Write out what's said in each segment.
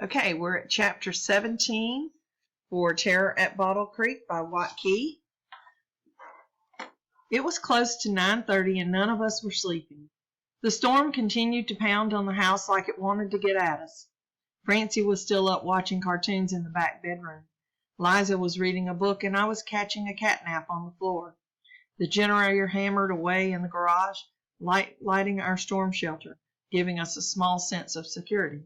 Okay, we're at chapter 17 for Terror at Bottle Creek by Watt Key. It was close to 9:30 and none of us were sleeping. The storm continued to pound on the house like it wanted to get at us. Francie was still up watching cartoons in the back bedroom. Liza was reading a book and I was catching a catnap on the floor. The generator hammered away in the garage, lighting our storm shelter, giving us a small sense of security.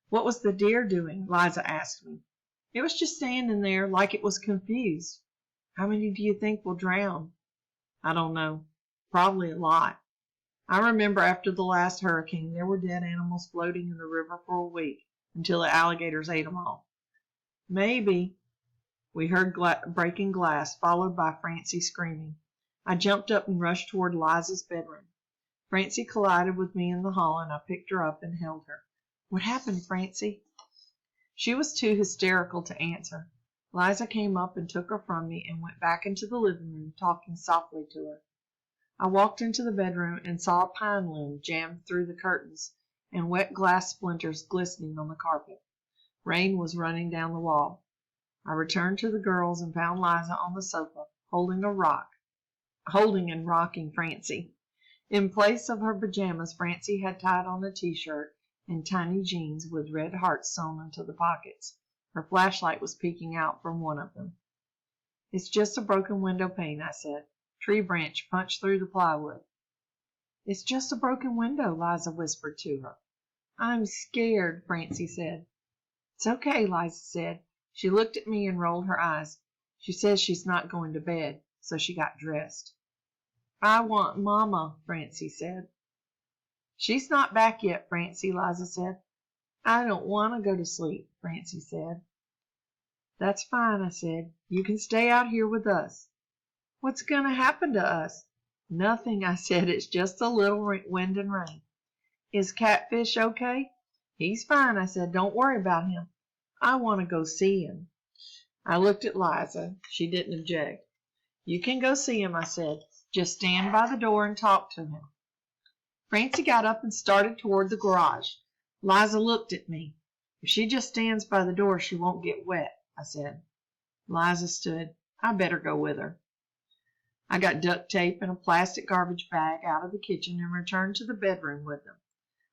What was the deer doing? Liza asked me. It was just standing there like it was confused. How many do you think will drown? I don't know. Probably a lot. I remember after the last hurricane, there were dead animals floating in the river for a week until the alligators ate them all. Maybe. We heard breaking glass, followed by Francie screaming. I jumped up and rushed toward Liza's bedroom. Francie collided with me in the hall, and I picked her up and held her. What happened, Francie? She was too hysterical to answer. Liza came up and took her from me and went back into the living room, talking softly to her. I walked into the bedroom and saw a pine limb jammed through the curtains and wet glass splinters glistening on the carpet. Rain was running down the wall. I returned to the girls and found Liza on the sofa, holding and rocking Francie. In place of her pajamas, Francie had tied on a t-shirt and tiny jeans with red hearts sewn into the pockets. Her flashlight was peeking out from one of them. It's just a broken window pane, I said. Tree branch punched through the plywood. It's just a broken window, Liza whispered to her. I'm scared, Francie said. It's okay, Liza said. She looked at me and rolled her eyes. She says she's not going to bed, so she got dressed. I want Mama, Francie said. She's not back yet, Francie, Liza said. I don't want to go to sleep, Francie said. That's fine, I said. You can stay out here with us. What's going to happen to us? Nothing, I said. It's just a little wind and rain. Is Catfish okay? He's fine, I said. Don't worry about him. I want to go see him. I looked at Liza. She didn't object. You can go see him, I said. Just stand by the door and talk to him. Francie got up and started toward the garage. Liza looked at me. If she just stands by the door, she won't get wet, I said. Liza stood. I better go with her. I got duct tape and a plastic garbage bag out of the kitchen and returned to the bedroom with them.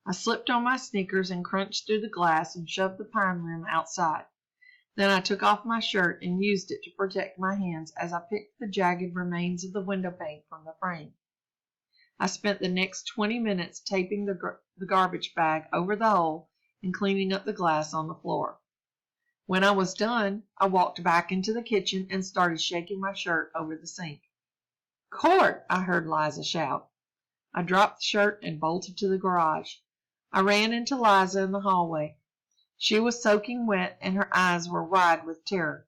I slipped on my sneakers and crunched through the glass and shoved the pine limb outside. Then I took off my shirt and used it to protect my hands as I picked the jagged remains of the window pane from the frame. I spent the next 20 minutes taping the garbage bag over the hole and cleaning up the glass on the floor. When I was done, I walked back into the kitchen and started shaking my shirt over the sink. Court! I heard Liza shout. I dropped the shirt and bolted to the garage. I ran into Liza in the hallway. She was soaking wet and her eyes were wide with terror.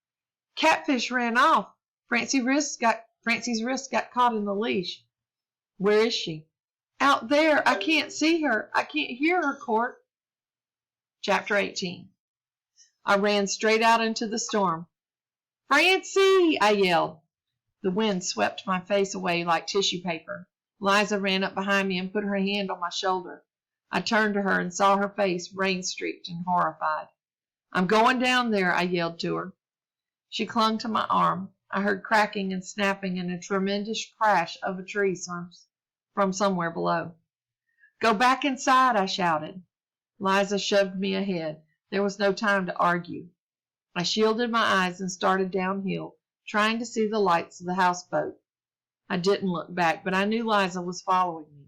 Catfish ran off. Francie's wrist got caught in the leash. Where is she? Out there. I can't see her. I can't hear her, Court. Chapter 18. I ran straight out into the storm. Francie! I yelled. The wind swept my face away like tissue paper. Liza ran up behind me and put her hand on my shoulder. I turned to her and saw her face rain-streaked and horrified. I'm going down there, I yelled to her. She clung to my arm. I heard cracking and snapping and a tremendous crash of a tree from somewhere below. Go back inside, I shouted. Liza shoved me ahead. There was no time to argue. I shielded my eyes and started downhill, trying to see the lights of the houseboat. I didn't look back, but I knew Liza was following me.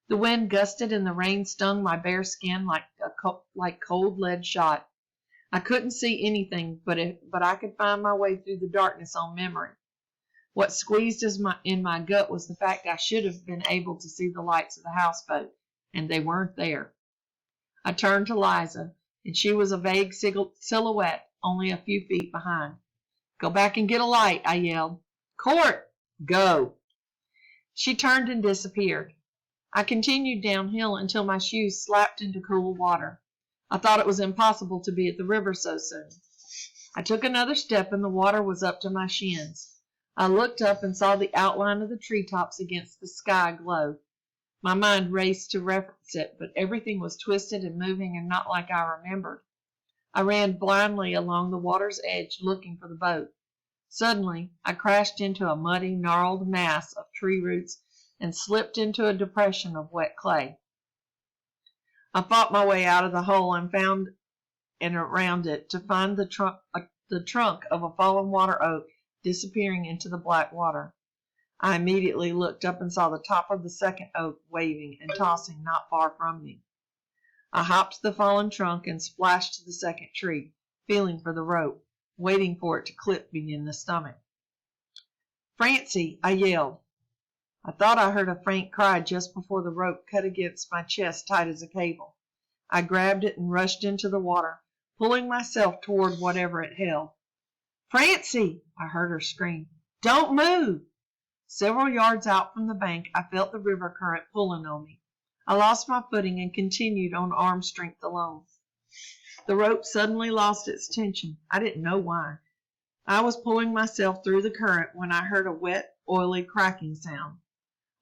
The wind gusted and the rain stung my bare skin like cold lead shot. I couldn't see anything, but I could find my way through the darkness on memory. What squeezed in my gut was the fact I should have been able to see the lights of the houseboat, and they weren't there. I turned to Liza, and she was a vague silhouette only a few feet behind. Go back and get a light, I yelled. Court! Go! She turned and disappeared. I continued downhill until my shoes slapped into cool water. I thought it was impossible to be at the river so soon. I took another step and the water was up to my shins. I looked up and saw the outline of the treetops against the sky glow. My mind raced to reference it, but everything was twisted and moving and not like I remembered. I ran blindly along the water's edge looking for the boat. Suddenly, I crashed into a muddy, gnarled mass of tree roots and slipped into a depression of wet clay. I fought my way out of the hole and found and around it to find the trunk of a fallen water oak disappearing into the black water. I immediately looked up and saw the top of the second oak waving and tossing not far from me. I hopped the fallen trunk and splashed to the second tree, feeling for the rope, waiting for it to clip me in the stomach. "Francie!" I yelled. I thought I heard a faint cry just before the rope cut against my chest tight as a cable. I grabbed it and rushed into the water, pulling myself toward whatever it held. "Francie!" I heard her scream. "Don't move!" Several yards out from the bank, I felt the river current pulling on me. I lost my footing and continued on arm strength alone. The rope suddenly lost its tension. I didn't know why. I was pulling myself through the current when I heard a wet, oily cracking sound.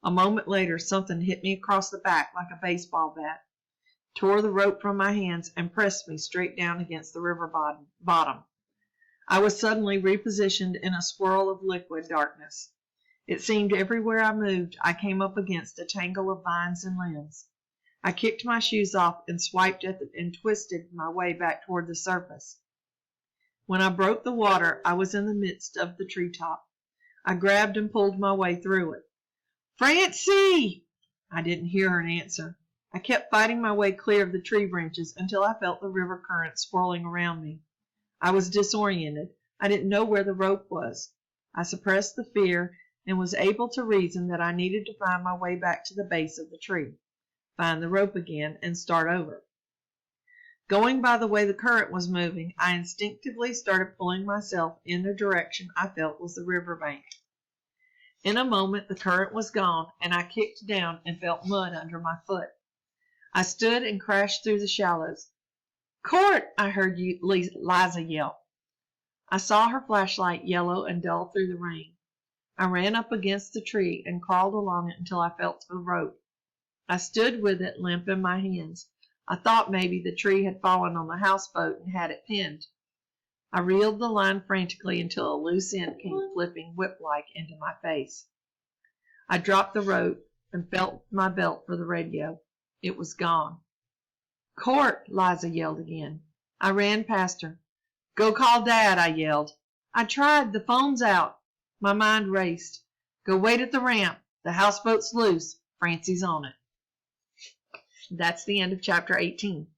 A moment later, something hit me across the back like a baseball bat, tore the rope from my hands, and pressed me straight down against the river bottom. I was suddenly repositioned in a swirl of liquid darkness. It seemed everywhere I moved, I came up against a tangle of vines and limbs. I kicked my shoes off and swiped at and twisted my way back toward the surface. When I broke the water, I was in the midst of the treetop. I grabbed and pulled my way through it. "Francie!" I didn't hear her answer. I kept fighting my way clear of the tree branches until I felt the river current swirling around me. I was disoriented. I didn't know where the rope was. I suppressed the fear and was able to reason that I needed to find my way back to the base of the tree, find the rope again, and start over. Going by the way the current was moving, I instinctively started pulling myself in the direction I felt was the river bank. In a moment, the current was gone, and I kicked down and felt mud under my foot. I stood and crashed through the shallows. "Court!" I heard Liza yell. I saw her flashlight yellow and dull through the rain. I ran up against the tree and crawled along it until I felt the rope. I stood with it limp in my hands. I thought maybe the tree had fallen on the houseboat and had it pinned. I reeled the line frantically until a loose end came flipping whip-like into my face. I dropped the rope and felt my belt for the radio. It was gone. "Court!" Liza yelled again. I ran past her. "Go call Dad," I yelled. "I tried. The phone's out." My mind raced. "Go wait at the ramp. The houseboat's loose. Francie's on it." That's the end of chapter 18.